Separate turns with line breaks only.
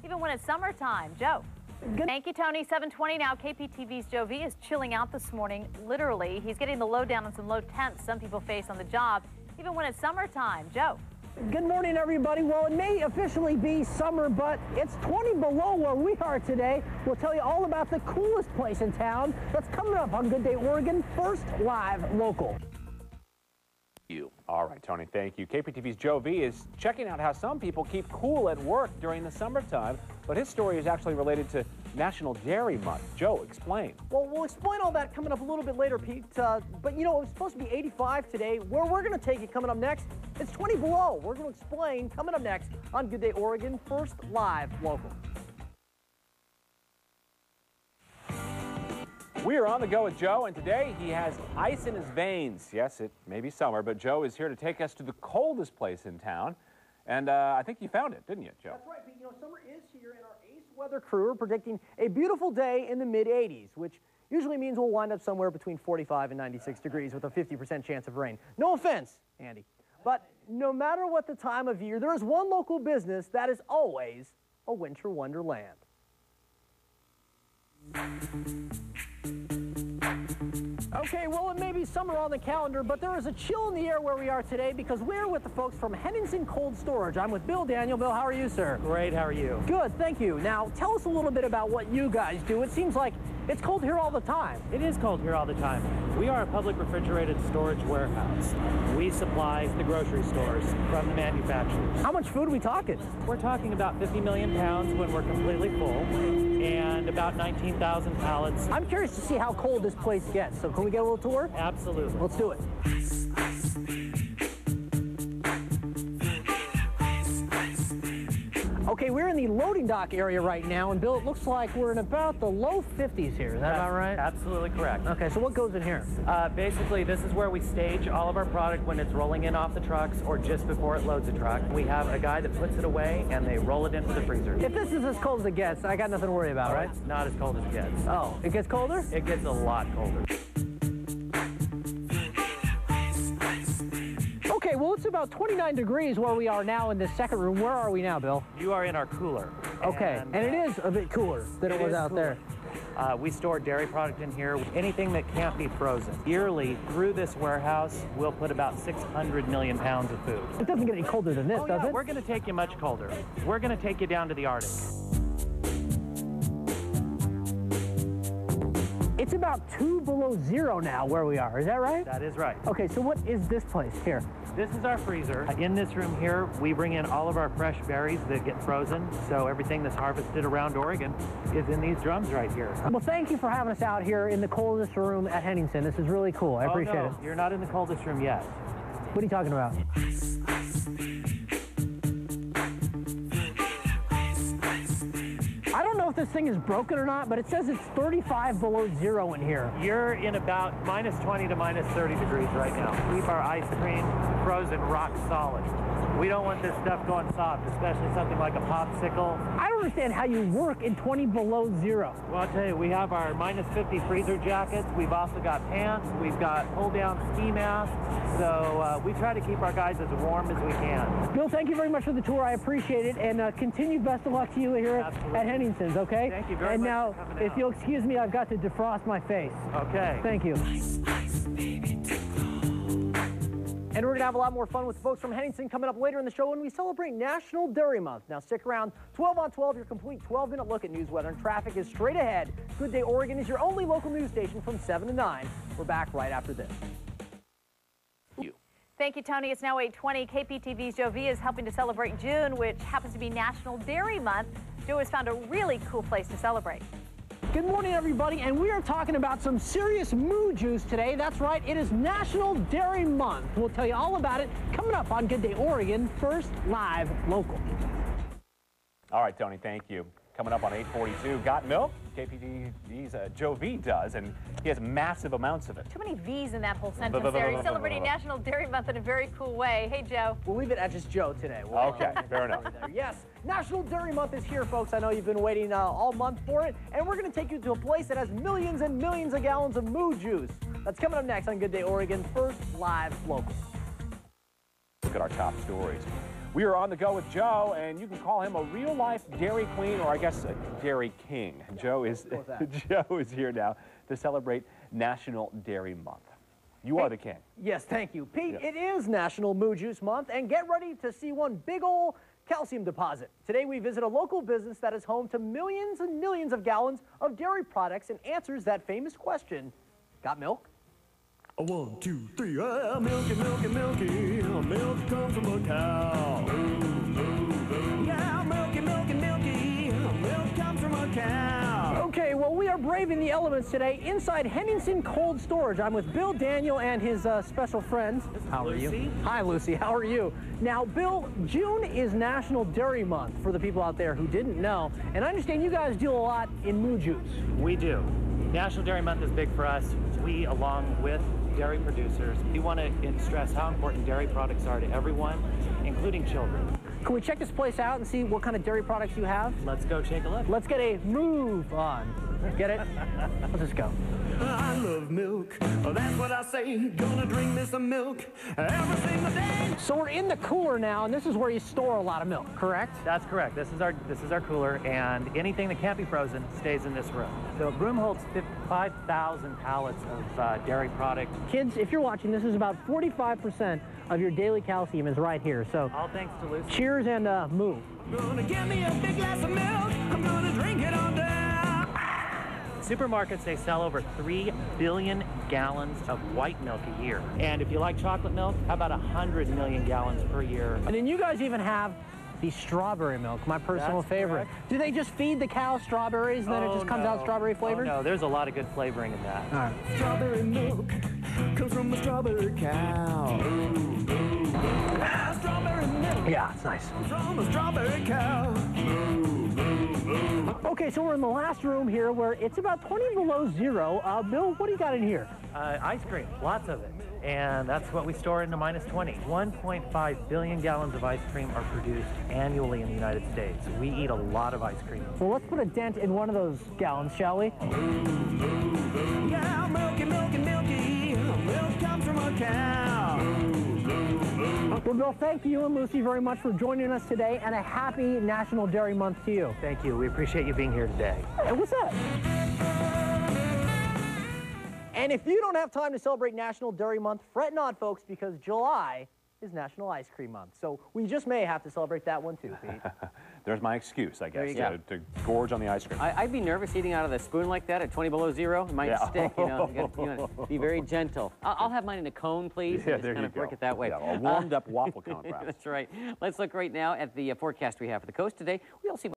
Even when it's summertime. Joe. Thank you, Tony. 7:20 now. KPTV's Joe V is chilling out this morning. Literally, he's getting the lowdown on some low temps some people face on the job, even when it's summertime. Joe.
Good morning, everybody. Well, it may officially be summer, but it's 20 below where we are today. We'll tell you all about the coolest place in town that's coming up on Good Day Oregon, first live local.
All right, Tony, thank you. KPTV's Joe V is checking out how some people keep cool at work during the summertime, but his story is actually related to National Dairy Month. Joe, explain.
Well, we'll explain all that coming up a little bit later, Pete. But, you know, it's supposed to be 85 today. Where we're going to take it coming up next, it's 20 below. We're going to explain coming up next on Good Day Oregon, first live local.
We are on the go with Joe, and today he has ice in his veins. Yes, it may be summer, but Joe is here to take us to the coldest place in town. And I think you found it, didn't you, Joe?
That's right, Pete. You know, summer is here, and our ACE weather crew are predicting a beautiful day in the mid-80s, which usually means we'll wind up somewhere between 45 and 96 degrees with a 50% chance of rain. No offense, Andy. But no matter what the time of year, there is one local business that is always a winter wonderland. Okay, well, it may be summer on the calendar, but there is a chill in the air where we are today because we're with the folks from Henningsen Cold Storage. I'm with Bill Daniel. Bill, how are you, sir?
Great, how are you?
Good, thank you. Now, tell us a little bit about what you guys do. It seems like it's cold here all the time.
It is cold here all the time. We are a public refrigerated storage warehouse. We supply the grocery stores from the manufacturers.
How much food are we talking?
We're talking about 50 million pounds when we're completely full and about 19,000 pallets.
I'm curious to see how cold this place gets, so can we get a little tour?
Absolutely.
Let's do it. Okay, we're in the loading dock area right now, and Bill, it looks like we're in about the low 50s here. Is that about right?
Absolutely correct.
Okay, so what goes in here?
Basically, this is where we stage all of our product when it's rolling in off the trucks or just before it loads a truck. We have a guy that puts it away, and they roll it into the freezer.
If this is as cold as it gets, I got nothing to worry about, right?
It's not as cold as it gets.
Oh, it gets colder?
It gets a lot colder.
Okay, well, it's about 29 degrees where we are now in this second room. Where are we now, Bill?
You are in our cooler.
Okay, and it is a bit cooler than it was out there.
We store dairy product in here, anything that can't be frozen. Yearly, through this warehouse, we'll put about 600 million pounds of food.
It doesn't get any colder than this, does it?
We're going to take you much colder. We're going to take you down to the Arctic.
It's about 2 below zero now where we are. Is that right?
That is right.
Okay, so what is this place here?
This is our freezer. In this room here, we bring in all of our fresh berries that get frozen. So everything that's harvested around Oregon is in these drums right here.
Well, thank you for having us out here in the coldest room at Henningsen. This is really cool. I appreciate it.
You're not in the coldest room yet.
What are you talking about? I don't know if this thing is broken or not, but it says it's 35 below zero in here.
You're in about minus 20 to minus 30 degrees right now. Keep our ice cream frozen rock solid. We don't want this stuff going soft, especially something like a popsicle.
I don't understand how you work in 20 below zero.
Well, I'll tell you, we have our minus 50 freezer jackets. We've also got pants. We've got pull-down ski masks. So we try to keep our guys as warm as we can.
Bill, thank you very much for the tour. I appreciate it. And continued best of luck to you here at Henningsen's, okay?
Thank you very
much.
And
now,
for coming
if you'll excuse me, I've got to defrost my face.
Okay.
Thank you. And we're going to have a lot more fun with folks from Henningsen coming up later in the show when we celebrate National Dairy Month. Now stick around. 12 on 12, your complete 12-minute look at news, weather, and traffic is straight ahead. Good Day Oregon is your only local news station from 7 to 9. We're back right after this.
Thank you, Tony. It's now 8:20. KPTV's Joe V is helping to celebrate June, which happens to be National Dairy Month. Joe has found a really cool place to celebrate.
Good morning, everybody, and we are talking about some serious moo juice today. That's right, it is National Dairy Month. We'll tell you all about it coming up on Good Day Oregon, first live local.
All right, Tony, thank you. Coming up on 8:42, got milk? KPTV's Joe V does, and he has massive amounts of it.
Too many V's in that whole sentence there. He's celebrating National Dairy Month in a very cool way. Hey, Joe.
We'll leave it at just Joe today.
Okay, fair enough.
Yes, National Dairy Month is here, folks. I know you've been waiting all month for it, and we're going to take you to a place that has millions and millions of gallons of moo juice. That's coming up next on Good Day Oregon, first live local.
Look at our top stories. We are on the go with Joe, and you can call him a real-life Dairy Queen, or I guess a Dairy King. Joe is here now to celebrate National Dairy Month. You are the king.
Yes, thank you. Pete,
Yeah.
It is National Moo Juice Month, and get ready to see one big ol' calcium deposit. Today we visit a local business that is home to millions and millions of gallons of dairy products and answers that famous question, got milk?
1, 2, 3, milky, milky, milky. Milk comes from a cow. Yeah, milky, milky, milky. Milk comes from a cow.
Okay, well, we are braving the elements today inside Henningsen Cold Storage. I'm with Bill Daniel and his special friends. How are you? Hi, Lucy. How are you? Now, Bill, June is National Dairy Month for the people out there who didn't know, and I understand you guys deal a lot in moo juice.
We do. National Dairy Month is big for us. We, along with dairy producers, we want to stress how important dairy products are to everyone, including children.
Can we check this place out and see what kind of dairy products you have?
Let's go take a look.
Let's get a move on. Get it? Let's just go.
I love milk. That's what I say. Gonna drink me some milk every single day.
So we're in the cooler now, and this is where you store a lot of milk, correct?
That's correct. This is our cooler, and anything that can't be frozen stays in this room. The room holds 5,000 pallets of dairy product.
Kids, if you're watching, this is about 45% of your daily calcium is right here. So
All thanks to Lucy.
cheers and move.
Gonna give me a big glass of milk. I'm gonna drink it all day.
Supermarkets, they sell over 3 billion gallons of white milk a year. And if you like chocolate milk, how about 100 million gallons per year?
And then you guys even have the strawberry milk, my personal
That's
favorite.
correct.
Do they just feed the cow strawberries and then it just comes out strawberry flavored?
Oh, no, there's a lot of good flavoring in that.
All right.
Strawberry milk comes from a strawberry cow. Strawberry milk
Yeah, it's nice.
from a strawberry cow.
Okay, so we're in the last room here where it's about 20 below zero. Bill, what do you got in here?
Ice cream, lots of it. And that's what we store into -20. 1.5 billion gallons of ice cream are produced annually in the United States. We eat a lot of ice cream.
Well, let's put a dent in one of those gallons, shall we?
Yeah, milky, milky, milky. Milk comes from a cow.
Well, Bill, thank you and Lucy very much for joining us today, and a happy National Dairy Month to you.
Thank you. We appreciate you being here today.
Hey, what's that? And if you don't have time to celebrate National Dairy Month, fret not, folks, because July is National Ice Cream Month. So we just may have to celebrate that one too, Pete.
There's my excuse, I guess,
you go.
to gorge on the ice cream.
I'd be nervous eating out of the spoon like that at 20 below zero. It might
Yeah.
stick, you know. You gotta be very gentle. I'll have mine in a cone, please.
Yeah,
and
there
just kind
you
of
go.
work it that way.
Yeah, a warmed-up waffle cone, perhaps.
That's right. Let's look right now at the forecast we have for the coast today. We'll see